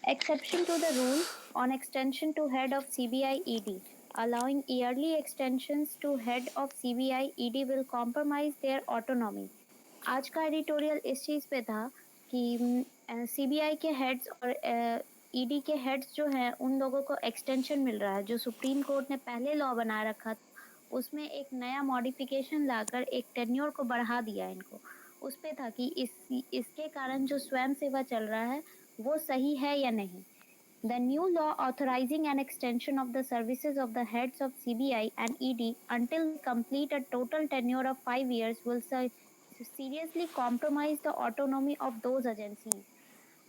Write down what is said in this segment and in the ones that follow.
Exception to the rule on extension to head of CBI ED. Allowing yearly extensions to head of CBI ED will compromise their autonomy. आज का editorial इस चीज़ पे था कि CBI के heads और ED के हेड्स जो हैं उन लोगों को एक्सटेंशन मिल रहा है। जो सुप्रीम कोर्ट ने पहले लॉ बना रखा था उसमें एक नया मॉडिफिकेशन लाकर एक टेन्योर को बढ़ा दिया इनको। उस पे था कि इसके कारण जो स्वयं सेवा चल रहा है वो सही है या नहीं। The new law authorizing an extension of the services of the heads of CBI and ED until they complete a total tenure of 5 years will seriously compromise the autonomy of those agencies.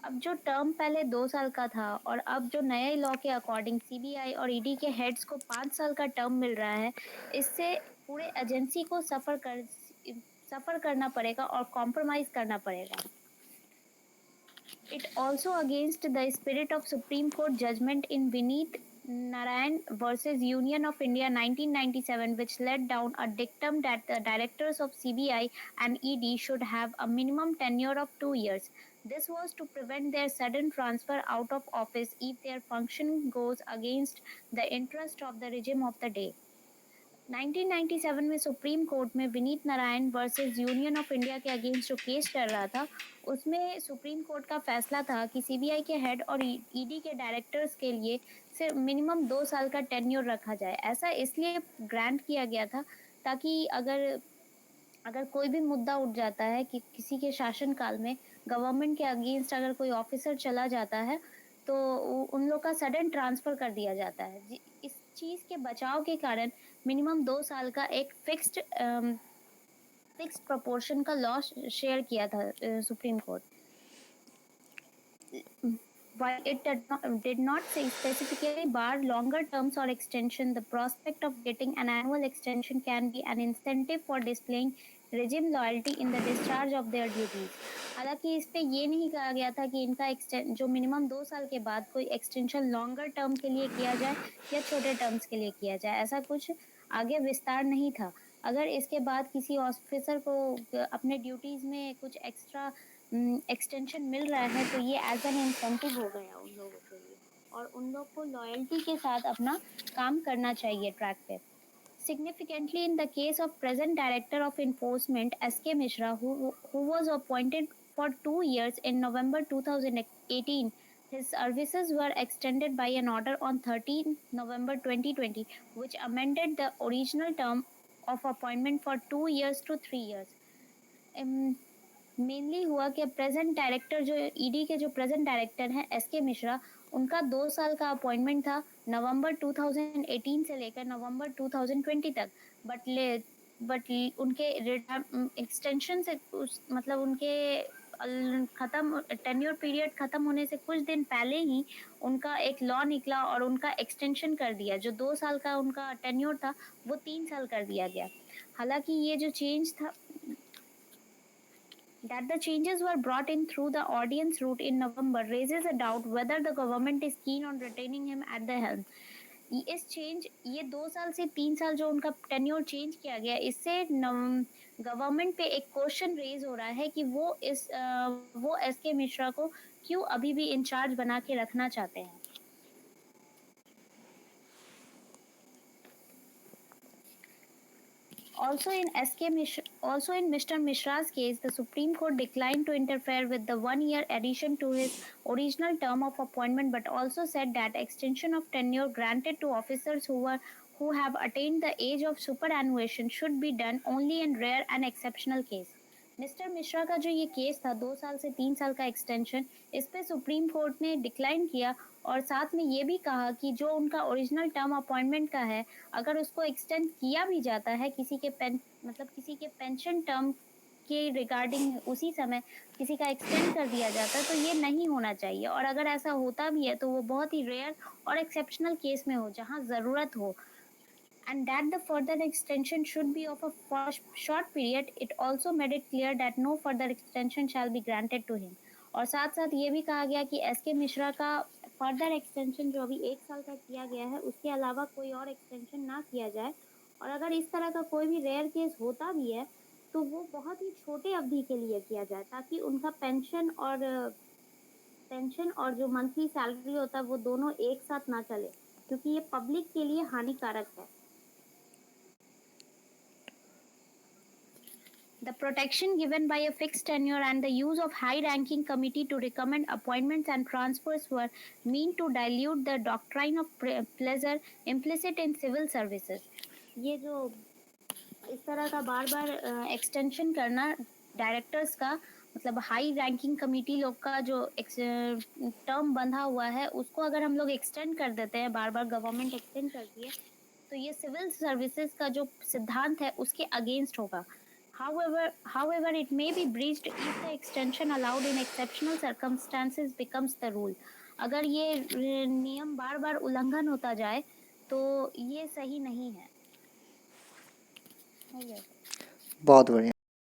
अब जो term पहले 2 साल का था और अब जो नए लॉ के अकॉर्डिंग सीबीआई और ईडी के हेड्स को 5 साल का टर्म मिल रहा है, इससे पूरे एजेंसी को सफर करना पड़ेगा और कॉम्प्रोमाइज करना पड़ेगा। It also against the spirit of Supreme Court judgment in Vineet Narayan versus Union of India 1997, which laid down a dictum that the directors of CBI and ED should have a minimum tenure of 2 years. This was to prevent their sudden transfer out of office if their function goes against the interest of the regime of the day. 1997 में supreme court में Vineet Narayan versus union of India के against जो case चल रहा था उसमें supreme court का फैसला था कि सीबीआई के हेड और ईडी के डायरेक्टर्स के लिए सिर्फ मिनिमम 2 साल का टेन्योर रखा जाए। ऐसा इसलिए ग्रांट किया गया था ताकि अगर अगर कोई भी मुद्दा उठ जाता है कि किसी के शासनकाल में गवर्नमेंट के अगेंस्ट अगर कोई ऑफिसर चला जाता है तो उन लोग का सडन ट्रांसफर कर दिया जाता है। इस चीज के बचाव के कारण मिनिमम 2 साल का एक फिक्स्ड प्रोपोर्शन का लॉ शेयर किया था supreme court. While it did not say specifically bar longer terms or extension, the prospect of getting an annual extension can be an incentive for displaying regime loyalty in the discharge of their duties. हालांकि इस पे ये नहीं कहा गया था कि इनका जो मिनिमम 2 साल के बाद कोई एक्सटेंशन लॉन्गर टर्म के लिए किया जाए या छोटे टर्म्स के लिए किया जाए, ऐसा कुछ आगे विस्तार नहीं था। अगर इसके बाद किसी ऑफिसर को अपने ड्यूटीज में कुछ एक्स्ट्रा एक्सटेंशन मिल रहा है तो ये एज एन इंसेंटिव हो गया उन लोगों के लिए और उन लोग को लॉयल्टी के साथ अपना काम करना चाहिए ट्रैक पे। Significantly, in the case of present Director of Enforcement S.K. Mishra, who was appointed for 2 years in November 2018, his services were extended by an order on 13 November 2020, which amended the original term of appointment for 2 years to 3 years. Mainly हुआ कि present director जो ED के जो present director हैं SK Mishra, उनका 2 साल का appointment था नवंबर 2018 से लेकर नवंबर 2020 तक। बट उनके एक्सटेंशन से मतलब उनके खत्म टेन्योर पीरियड खत्म होने से कुछ दिन पहले ही उनका एक लॉ निकला और उनका एक्सटेंशन कर दिया। जो 2 साल का उनका टेन्योर था वो 3 साल कर दिया गया। हालांकि ये जो चेंज था that the changes were brought in through the audience route in November raises a doubt whether the government is keen on retaining him at the helm. इस चेंज ये 2 साल से 3 साल जो उनका टेन्योर चेंज किया गया इससे गवर्नमेंट पे एक क्वेश्चन रेज हो रहा है कि वो एस के मिश्रा को क्यों अभी भी इंचार्ज बना के रखना चाहते हैं। Also in Mr. Mishra's case, the Supreme Court declined to interfere with the 1 year addition to his original term of appointment, but also said that extension of tenure granted to officers who have attained the age of superannuation should be done only in rare and exceptional case. Mister Mishra का जो ये case था 2 साल से 3 साल का extension, इस पे सुप्रीम कोर्ट ने डिक्लाइन किया और साथ में ये भी कहा कि जो उनका ओरिजिनल टर्म अपॉइंटमेंट का है अगर उसको एक्सटेंड किया भी जाता है किसी के पेंशन टर्म के रिगार्डिंग उसी समय किसी का एक्सटेंड कर दिया जाता है तो ये नहीं होना चाहिए और अगर ऐसा होता भी है तो वो बहुत ही रेयर और एक्सेप्शनल केस में हो जहाँ ज़रूरत हो and that the further extension should be of a short period. It also made it clear that no further extension shall be granted to him. और साथ साथ ये भी कहा गया कि एस के मिश्रा का फर्दर एक्सटेंशन जो अभी 1 साल का किया गया है उसके अलावा कोई और एक्सटेंशन ना किया जाए और अगर इस तरह का कोई भी रेयर केस होता भी है तो वो बहुत ही छोटे अवधि के लिए किया जाए ताकि उनका पेंशन और पेंशन और जो मंथली सैलरी होता है वो दोनों एक साथ ना चले, क्योंकि ये पब्लिक के लिए हानिकारक है। The protection given by a fixed tenure and the use of high-ranking committee to recommend appointments and transfers were meant to dilute the doctrine of pleasure implicit in civil services. ये जो इस तरह का बार-बार एक्सटेंशन करना directors का, मतलब high ranking committee लोग का जो टर्म बंधा हुआ है उसको अगर हम लोग एक्सटेंड कर देते हैं, बार-बार गवर्नमेंट एक्सटेंड करती है, तो ये सिविल सर्विसेज का जो सिद्धांत है उसके अगेंस्ट होगा। However, it may be breached if the extension allowed in exceptional circumstances becomes the rule. अगर ये नियम बार-बार उल्लंघन होता जाए तो ये सही नहीं है। बहुत बढ़िया।